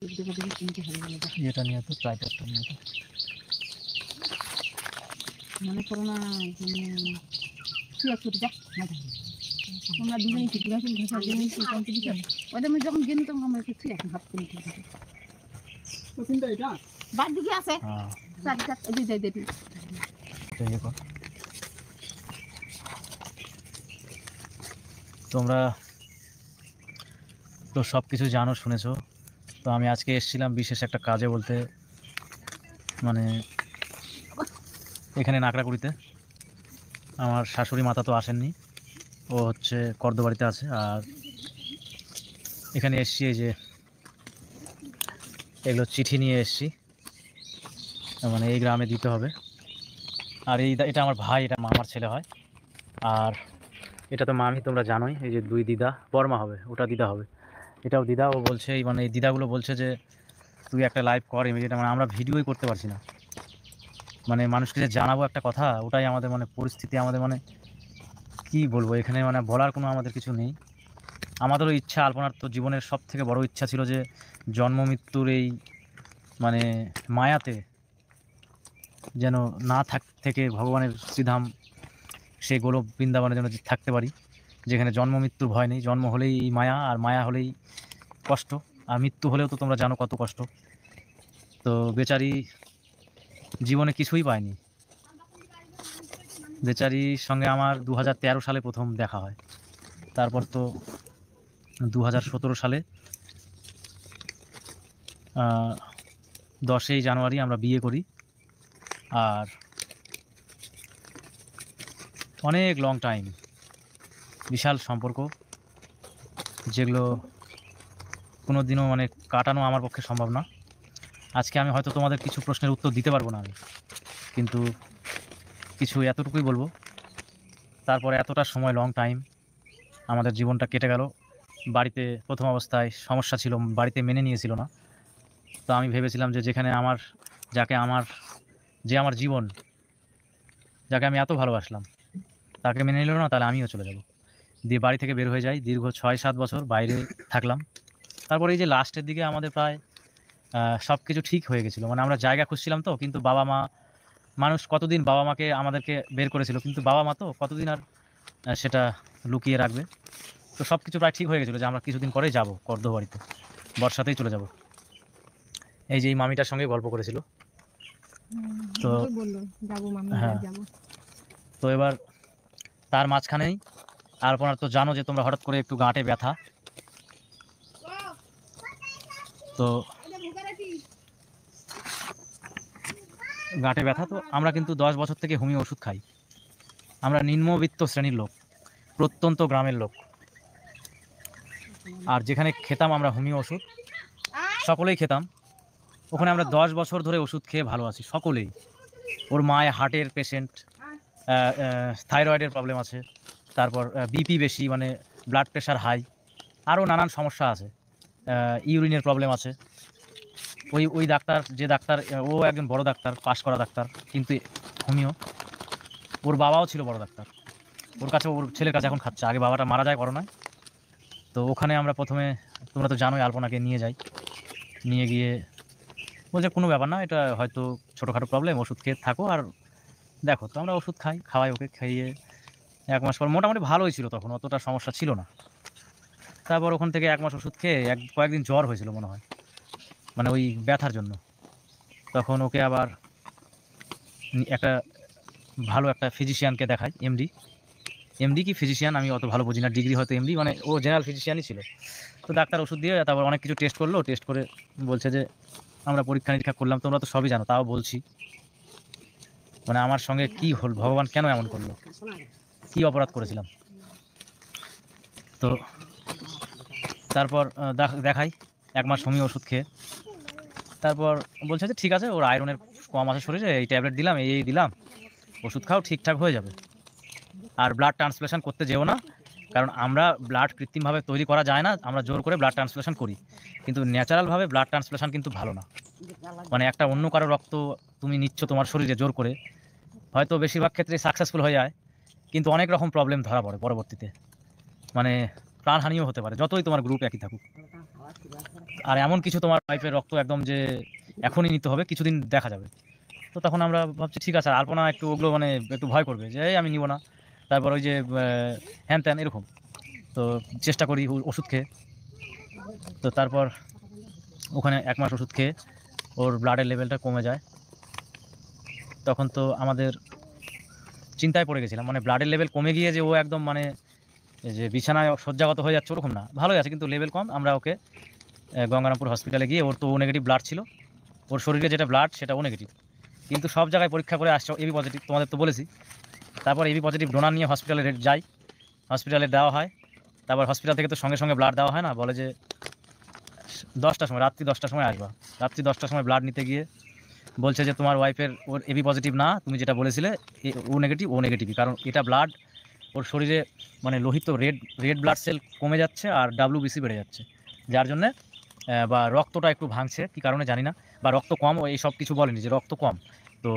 এটা নিয়ে তো ট্রাইপডটা নিয়ে তো মনে করো না কি একটু যা তোমরা দুজনই কি ঘোরাঘুরি ঘোষার জন্য কম্পিটিশন ওদের মধ্যে যখন গেলি তখন আমরা কিছু এখন ভাবতে নিতে বাদ দিকে আছে তোমরা তো সব কিছু জানো, শুনেছো। তো আমি আজকে এসেছিলাম বিশেষ একটা কাজে, বলতে মানে এখানে নাকড়াকুড়িতে। আমার শাশুড়ি মাতা তো আসেননি, ও হচ্ছে কর্দবাড়িতে আছে। আর এখানে এসছি, এই যে এগুলো চিঠি নিয়ে এসছি, মানে এই গ্রামে দিতে হবে। আর এটা আমার ভাই, এটা মামার ছেলে হয়। আর এটা তো মামি, তোমরা জানোই। এই যে দুই দিদা, বর্মা হবে, ওটা দিদা হবে, এটাও দিদা। ও বলছে মানে এই দিদাগুলো বলছে যে তুই একটা লাইভ কর ইমিডিয়েট। মানে আমরা ভিডিওই করতে পারছি না, মানে মানুষকে যে জানাবো একটা কথা, ওটাই আমাদের মানে পরিস্থিতি, আমাদের মানে কি বলবো এখানে, মানে বলার কোনো আমাদের কিছু নেই। আমাদেরও ইচ্ছা, আলপনার তো জীবনের সব থেকে বড় ইচ্ছা ছিল যে জন্ম মৃত্যুর এই মানে মায়াতে যেন না থেকে ভগবানের শ্রীধাম সেই গোলক বৃন্দাবনের যেন থাকতে পারি, যেখানে জন্ম মৃত্যুর ভয় নেই। জন্ম হলেই মায়া, আর মায়া হলেই কষ্ট, আর মৃত্যু হলেও তো তোমরা জানো কত কষ্ট। তো বেচারি জীবনে কিছুই পায়নি। বেচারির সঙ্গে আমার 2013 সালে প্রথম দেখা হয়। তারপর তো 2017 সালে 10ই জানুয়ারি আমরা বিয়ে করি। আর অনেক লং টাইম, বিশাল সম্পর্ক, যেগুলো কোনো দিনও মানে কাটানো আমার পক্ষে সম্ভব না। আজকে আমি হয়তো তোমাদের কিছু প্রশ্নের উত্তর দিতে পারবো না আমি, কিন্তু কিছু এতটুকুই বলবো। তারপরে এতটা সময়, লং টাইম আমাদের জীবনটা কেটে গেল। বাড়িতে প্রথম অবস্থায় সমস্যা ছিল, বাড়িতে মেনে নিয়েছিল না। তো আমি ভেবেছিলাম যে যেখানে আমার যে আমার জীবন, যাকে আমি এত ভালোবাসলাম, তাকে মেনে নিল না, তাহলে আমিও চলে যাব। দিয়ে বাড়ি থেকে বের হয়ে যাই। দীর্ঘ 6-7 বছর বাইরে থাকলাম। তারপরে এই যে লাস্টের দিকে আমাদের প্রায় সব কিছু ঠিক হয়ে গেছিলো, মানে আমরা জায়গা খুঁজছিলাম তো। কিন্তু বাবা মা, মানুষ কতদিন বাবা মাকে আমাদেরকে বের করেছিল, কিন্তু বাবা মা তো কতদিন আর সেটা লুকিয়ে রাখবে। তো সব কিছু প্রায় ঠিক হয়ে গেছিলো যে আমরা কিছুদিন পরেই যাব কর্দবাড়িতে, বর্ষাতেই চলে যাব। এই যে এই মামিটার সঙ্গে গল্প করেছিল। তো হ্যাঁ, তো এবার তার মাঝখানেই আলপনার তো জানো যে তোমরা, হঠাৎ করে একটু গাঁটে ব্যথা। তো গাঁটে ব্যথা, তো আমরা কিন্তু 10 বছর থেকে হোমিও ওষুধ খাই। আমরা নিম্নবিত্ত শ্রেণীর লোক, প্রত্যন্ত গ্রামের লোক। আর যেখানে খেতাম আমরা হোমিও ওষুধ, সকলেই খেতাম, ওখানে আমরা 10 বছর ধরে ওষুধ খেয়ে ভালো আছি সকলেই। ওর মায় হার্টের পেশেন্ট, থাইরয়েডের প্রবলেম আছে, তারপর বিপি বেশি, মানে ব্লাড প্রেশার হাই, আরও নানান সমস্যা আছে, ইউরিনের প্রবলেম আছে। ওই ডাক্তার, যে ডাক্তার, ও একজন বড় ডাক্তার, পাশ করা ডাক্তার, কিন্তু হোমিও। ওর বাবাও ছিল বড় ডাক্তার, ওর কাছে, ওর ছেলের কাছে এখন খাচ্ছে। আগে বাবাটা মারা যায় করোনায়। তো ওখানে আমরা প্রথমে, তোমরা তো জানোই, আলপনাকে নিয়ে যাই। নিয়ে গিয়ে বলছে কোনো ব্যাপার না, এটা হয়তো ছোটোখাটো প্রবলেম, ওষুধ খেয়ে থাকো। আর দেখো, তো আমরা ওষুধ খাওয়াই ওকে। খাইয়ে 1 মাস পর মোটামুটি ভালোই ছিল, তখন অতটা সমস্যা ছিল না। তারপর ওখান থেকে 1 মাস ওষুধ খেয়ে কয়েকদিন জ্বর হয়েছিল মনে হয়, মানে ওই ব্যথার জন্য। তখন ওকে আবার একটা ভালো একটা ফিজিশিয়ানকে দেখাই, এমডি কি ফিজিশিয়ান আমি অত ভালো বুঝি না, ডিগ্রি হয়তো এমডি, মানে ও জেনারেল ফিজিশিয়ানই ছিল। তো ডাক্তার ওষুধ দিয়ে তারপর অনেক কিছু টেস্ট করলো, টেস্ট করে বলছে যে, আমরা পরীক্ষা নিরীক্ষা করলাম, তোমরা তো সবই জানো, তাও বলছি, মানে আমার সঙ্গে কি হল, ভগবান কেন এমন করলো, কি অপরাধ করেছিলাম। তো তারপর দেখাই 1 মাস হোমিও ওষুধ খেয়ে। তারপর বলছে যে ঠিক আছে, ওর আয়রনের কম আছে শরীরে, এই ট্যাবলেট দিলাম, এই দিলাম, ওষুধ খাও, ঠিকঠাক হয়ে যাবে। আর ব্লাড ট্রান্সফ্লেশন করতে যেও না, কারণ আমরা ব্লাড কৃত্রিমভাবে তৈরি করা যায় না, আমরা জোর করে ব্লাড ট্রান্সফ্লেশন করি। কিন্তু ন্যাচারালভাবে ব্লাড ট্রান্সফ্লেশন কিন্তু ভালো না। মানে একটা অন্য কারো রক্ত তুমি নিচ্ছ তোমার শরীরে জোর করে, হয়তো বেশিরভাগ ক্ষেত্রে সাকসেসফুল হয়ে যায়, কিন্তু অনেক রকম প্রবলেম ধরা পড়ে পরবর্তীতে, মানে প্রাণহানিও হতে পারে, যতই তোমার গ্রুপ একই থাকুক। আর এমন কিছু তোমার ওয়াইফের রক্ত একদম যে এখনই নিতে হবে, কিছুদিন দেখা যাবে। তো তখন আমরা ভাবছি ঠিক আছে, আর আলপনা একটু ওগুলো মানে একটু ভয় করবে যে এই আমি নিব না, তারপর ওই যে হ্যান ত্যান এরকম। তো চেষ্টা করি ওষুধ খেয়ে। তো তারপর ওখানে 1 মাস ওষুধ খেয়ে ওর ব্লাডের লেভেলটা কমে যায়। তখন তো আমাদের চিন্তায় পড়ে গেছিলাম, মানে ব্লাডের লেভেল কমে গিয়ে যে ও একদম মানে এই যে বিছানায় শয্যাগত হয়ে যাচ্ছে ওরকম না, ভালোই আছে কিন্তু লেভেল কম। আমরা ওকে গঙ্গারামপুর হসপিটালে গিয়ে, ওর তো ও নেগেটিভ ব্লাড ছিল, ওর শরীরে যেটা ব্লাড সেটা ও নেগেটিভ, কিন্তু সব জায়গায় পরীক্ষা করে আসছে এবি পজিটিভ, তোমাদের তো বলেছি। তারপর এবি পজিটিভ ডোনার নিয়ে হসপিটালে যাই, হসপিটালে দেওয়া হয়। তারপর হসপিটাল থেকে তো সঙ্গে সঙ্গে ব্লাড দেওয়া হয় না, বলে যে 10টার সময়, রাত্রি 10টার সময় আসবা। রাত্রি 10টার সময় ব্লাড নিতে গিয়ে বলছে যে তোমার ওয়াইফের ওর এবি পজিটিভ না, তুমি যেটা বলেছিলে ও নেগেটিভ, ও নেগেটিভই, কারণ এটা ব্লাড ওর শরীরে মানে লোহিত রেড রেড ব্লাড সেল কমে যাচ্ছে আর WBC বেড়ে যাচ্ছে, যার জন্যে বা রক্তটা একটু ভাঙছে, কী কারণে জানি না, বা রক্ত কম, এই সব কিছু বলেনি যে রক্ত কম। তো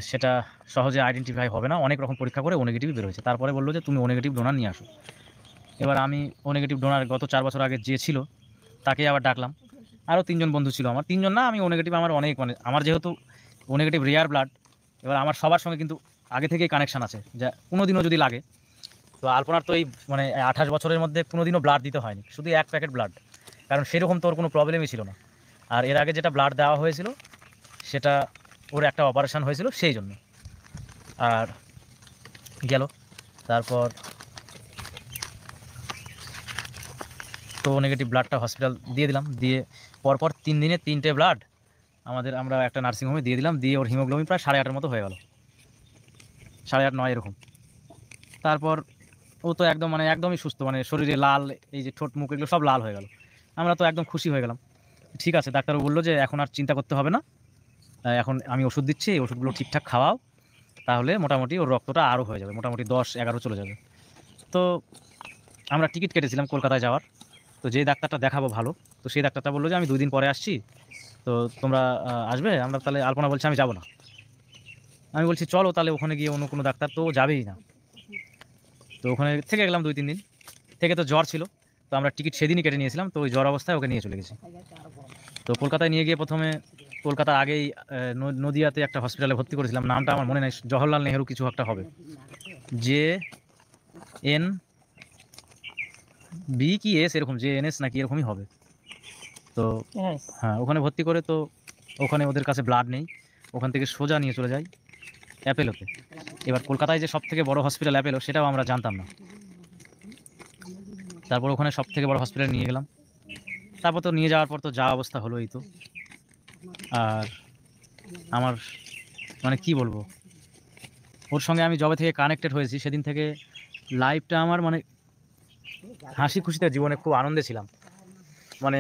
সেটা সহজে আইডেন্টিফাই হবে না, অনেক রকম পরীক্ষা করে ও নেগেটিভই বেরোয়েছে। তারপরে বললো যে তুমি ও নেগেটিভ ডোনার নিয়ে আসো। এবার আমি ও নেগেটিভ ডোনার গত 4 বছর আগে যে ছিল তাকে আবার ডাকলাম। আরও 3জন বন্ধু ছিল আমার, 3জন না, আমি ও নেগেটিভ আমার অনেক, মানে আমার যেহেতু ও নেগেটিভ রেয়ার ব্লাড, এবার আমার সবার সঙ্গে কিন্তু আগে থেকেই কানেকশান আছে, যা কোনো দিনও যদি লাগে। তো আলপনার তো এই মানে 28 বছরের মধ্যে কোনো দিনও ব্লাড দিতে হয়নি, শুধু 1 প্যাকেট ব্লাড, কারণ সেরকম তোর কোনো প্রবলেমই ছিল না। আর এর আগে যেটা ব্লাড দেওয়া হয়েছিল সেটা ওর একটা অপারেশন হয়েছিল সেই জন্য। আর গেল তারপর তো নেগেটিভ ব্লাডটা হসপিটাল দিয়ে দিলাম, দিয়ে পরপর 3 দিনে 3টে ব্লাড আমরা একটা নার্সিংহোমে দিয়ে দিলাম, দিয়ে ওর হিমোগ্লোবিন প্রায় 8.5-এর মতো হয়ে গেল, 8.5 9 এরকম। তারপর ও তো একদম মানে একদমই সুস্থ, মানে শরীরে লাল, এই যে ঠোঁট মুখ এগুলো সব লাল হয়ে গেল। আমরা তো একদম খুশি হয়ে গেলাম। ঠিক আছে, ডাক্তারও বললো যে এখন আর চিন্তা করতে হবে না, এখন আমি ওষুধ দিচ্ছি, এই ওষুধগুলো ঠিকঠাক খাওয়াও, তাহলে মোটামুটি ওর রক্তটা আরও হয়ে যাবে, মোটামুটি 10-11 চলে যাবে। তো আমরা টিকিট কেটেছিলাম কলকাতায় যাওয়ার। তো যে ডাক্তারটা দেখাবো ভালো, তো সেই ডাক্তারটা বললো যে আমি 2 দিন পরে আসছি, তো তোমরা আসবে। আমরা তাহলে, আলপনা বলছে আমি যাবো না। আমি বলছি চলো তাহলে ওখানে গিয়ে অন্য কোনো ডাক্তার, তো যাবেই না। তো ওখানে থেকে গেলাম 2-3 দিন, থেকে তো জ্বর ছিল, তো আমরা টিকিট সেদিনই কেটে নিয়েছিলাম, তো ওই জ্বর অবস্থায় ওকে নিয়ে চলে গেছি। তো কলকাতায় নিয়ে গিয়ে প্রথমে কলকাতা আগেই নদিয়াতে একটা হসপিটালে ভর্তি করেছিলাম, নামটা আমার মনে নেই, জওহরলাল নেহেরু কিছু একটা হবে, JNB কি এস এরকম, JNS নাকি এরকমই হবে। তো হ্যাঁ, ওখানে ভর্তি করে, তো ওখানে ওদের কাছে ব্লাড নেই, ওখান থেকে সোজা নিয়ে চলে যাই অ্যাপেলোতে। এবার কলকাতায় যে সব থেকে বড় হসপিটাল অ্যাপেলো, সেটাও আমরা জানতাম না। তারপর ওখানে সব থেকে বড় হসপিটালে নিয়ে গেলাম। তারপর তো নিয়ে যাওয়ার পর তো যা অবস্থা হলো এই তো। আর আমার মানে কি বলবো, ওর সঙ্গে আমি যবে থেকে কানেক্টেড হয়েছি সেদিন থেকে লাইফটা আমার মানে হাসি খুশিতে, জীবনে খুব আনন্দে ছিলাম। মানে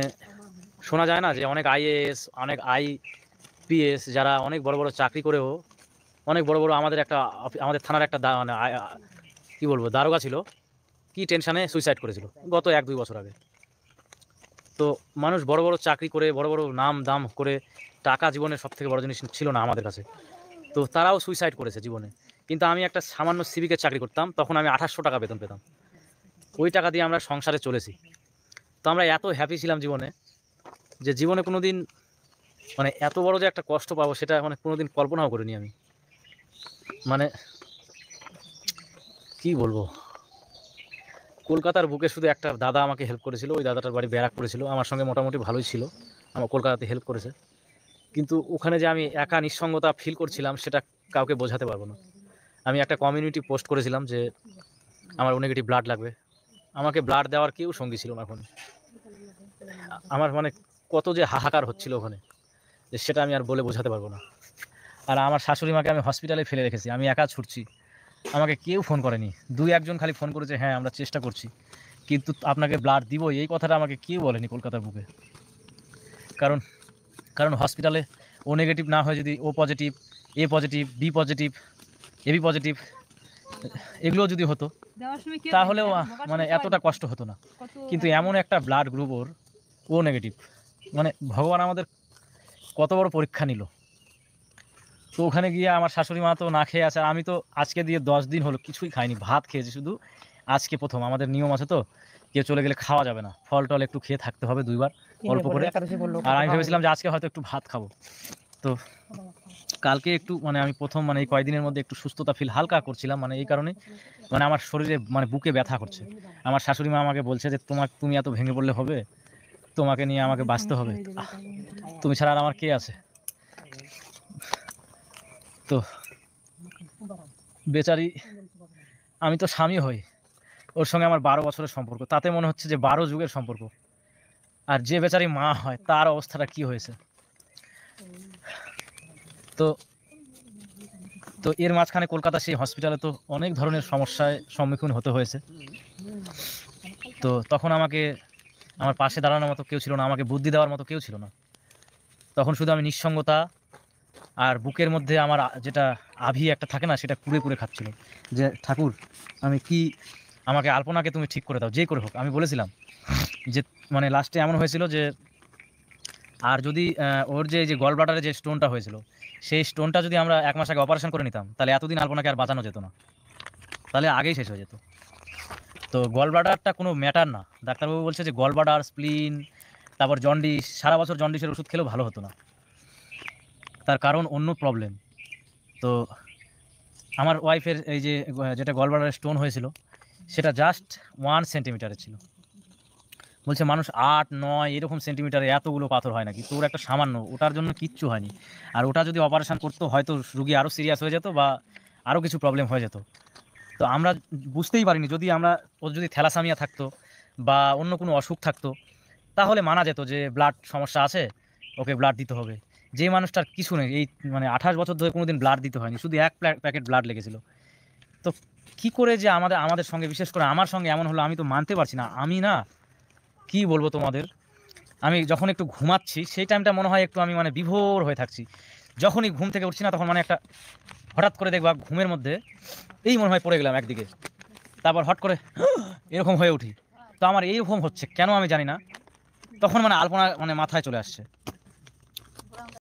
শোনা যায় না যে অনেক IAS, অনেক IPS যারা অনেক বড় বড় চাকরি করেও, অনেক বড় বড়, আমাদের থানার একটা মানে কি বলবো দারোগা ছিল, কি টেনশানে সুইসাইড করেছিল গত 1-2 বছর আগে। তো মানুষ বড় বড় চাকরি করে, বড় বড় নাম দাম করে, টাকা জীবনের সব থেকে বড় জিনিস ছিল না আমাদের কাছে, তো তারাও সুইসাইড করেছে জীবনে। কিন্তু আমি একটা সামান্য সিভিকের চাকরি করতাম, তখন আমি 2800 টাকা বেতন পেতাম, ওই টাকা দিয়ে আমরা সংসারে চলেছি। তো আমরা এত হ্যাপি ছিলাম জীবনে, যে জীবনে কোনো দিন মানে এত বড় যে একটা কষ্ট পাবো সেটা মানে কোনো দিন কল্পনাও করিনি আমি। মানে কি বলবো, কলকাতার বুকে শুধু একটা দাদা আমাকে হেল্প করেছিল, ওই দাদাটার বাড়ি ব্যারাকপুরে ছিল, আমার সঙ্গে মোটামুটি ভালোই ছিল, আমার কলকাতাতে হেল্প করেছে। কিন্তু ওখানে যে আমি একা নিঃসঙ্গতা ফিল করছিলাম সেটা কাউকে বোঝাতে পারবো না। আমি একটা কমিউনিটি পোস্ট করেছিলাম যে আমার ও নেগেটিভ ব্লাড লাগবে, আমাকে ব্লাড দেওয়ার কেউ সঙ্গী ছিল না ওখানে। আমার মানে কত যে হাহাকার হচ্ছিল ওখানে, যে সেটা আমি আর বলে বোঝাতে পারবো না। আর আমার শাশুড়ি মাকে আমি হসপিটালে ফেলে রেখেছি, আমি একা ছুটছি, আমাকে কেউ ফোন করেনি, 2-1 জন খালি ফোন করেছে, হ্যাঁ আমরা চেষ্টা করছি, কিন্তু আপনাকে ব্লাড দিব এই কথাটা আমাকে কেউ বলেনি কলকাতার বুকে। কারণ কারণ হসপিটালে ও নেগেটিভ না হয়, যদি ও positive, A positive, B positive, AB positive এগুলো যদি হতো তাহলেও মানে এতটা কষ্ট হতো না। কিন্তু এমন একটা ব্লাড গ্রুপ ওর, ও নেগেটিভ, মানে ভগবান আমাদের কত বড় পরীক্ষা নিল। তো ওখানে গিয়ে আমার শাশুড়ি মা তো না খেয়ে আছে, আমি তো আজকে দিয়ে 10 দিন হলো কিছুই খাইনি, ভাত খেয়েছি শুধু, আজকে প্রথম। আমাদের নিয়ম আছে তো, কেউ চলে গেলে খাওয়া যাবে না, ফল টল একটু খেয়ে থাকতে হবে 2 বার অল্প করে। আর আমি ভেবেছিলাম যে আজকে হয়তো একটু ভাত খাবো, তো কালকে একটু মানে আমি প্রথম মানে এই কয়েকদিনের মধ্যে একটু সুস্থতা ফিল হালকা করছিলাম, মানে এই কারণে মানে আমার শরীরে মানে বুকে ব্যথা করছে। আমার শাশুড়ি মা আমাকে বলছে যে তুমি এত ভেঙে পড়লে হবে, তোমাকে নিয়ে আমাকে বাঁচতে হবে, তুমি ছাড়া আর আমার কে আছে। তো বেচারি, আমি তো স্বামী হই, ওর সঙ্গে আমার 12 বছরের সম্পর্ক, তাতে মনে হচ্ছে যে 12 যুগের সম্পর্ক। আর যে বেচারি মা হয় তার অবস্থাটা কি হয়েছে। তো তো এর মাঝখানে কলকাতা সেই হসপিটালে তো অনেক ধরনের সমস্যায় সম্মুখীন হতে হয়েছে। তো তখন আমাকে আমার পাশে দাঁড়ানোর মতো কেউ ছিল না, আমাকে বুদ্ধি দেওয়ার মতো কেউ ছিল না। তখন শুধু আমি নিঃসঙ্গতা আর বুকের মধ্যে আমার যেটা আভি একটা থাকে না, সেটা কুড়ে কুড়ে খাচ্ছিল যে ঠাকুর আমি কি, আমাকে আলপনাকে তুমি ঠিক করে দাও যে করে হোক। আমি বলেছিলাম যে মানে লাস্টে এমন হয়েছিল যে আর যদি ওর যে গল ব্লাডারে যে স্টোনটা হয়েছিল, সেই স্টোনটা যদি আমরা 1 মাস আগে অপারেশন করে নিতাম, তাহলে এতদিন আলপনাকে আর বাঁচানো যেত না, তাহলে আগেই শেষ হয়ে যেত। তো গল ব্লাডারটা কোনো ম্যাটার না, ডাক্তারবাবু বলছে যে গল ব্লাডার, স্প্লিন, তারপর জন্ডিস, সারা বছর জন্ডিসের ওষুধ খেলেও ভালো হতো না, তার কারণ অন্য প্রবলেম। তো আমার ওয়াইফের এই যে যেটা গল ব্লাডারে স্টোন হয়েছিল, সেটা জাস্ট 1 সেন্টিমিটারের ছিল। বলছে মানুষ 8-9 এরকম সেন্টিমিটারে এতগুলো পাথর হয় নাকি, তো ওর একটা সামান্য, ওটার জন্য কিচ্ছু হয়নি। আর ওটা যদি অপারেশন করতো হয়তো রুগী আরও সিরিয়াস হয়ে যেত বা আরও কিছু প্রবলেম হয়ে যেত। তো আমরা বুঝতেই পারিনি, যদি আমরা, ওর যদি থ্যালাসেমিয়া থাকতো বা অন্য কোনো অসুখ থাকতো, তাহলে মানা যেত যে ব্লাড সমস্যা আছে, ওকে ব্লাড দিতে হবে। যে মানুষটার কিছু নেই, এই মানে 28 বছর ধরে কোনোদিন ব্লাড দিতে হয়নি, শুধু 1 প্যাকেট ব্লাড লেগেছিল। তো কি করে যে আমাদের সঙ্গে, বিশেষ করে আমার সঙ্গে এমন হলো, আমি তো মানতে পারছি না। আমি না, কি বলবো তোমাদের, আমি যখন একটু ঘুমাচ্ছি সেই টাইমটা মনে হয় একটু আমি মানে বিভোর হয়ে থাকছি। যখনই ঘুম থেকে উঠছি না, তখন মানে একটা হঠাৎ করে দেখবা ঘুমের মধ্যে এই মনে হয় পড়ে গেলাম একদিকে, তারপর হট করে এরকম হয়ে উঠি। তো আমার এইরকম হচ্ছে কেন আমি জানি না, তখন মানে আলপনা মানে মাথায় চলে আসছে।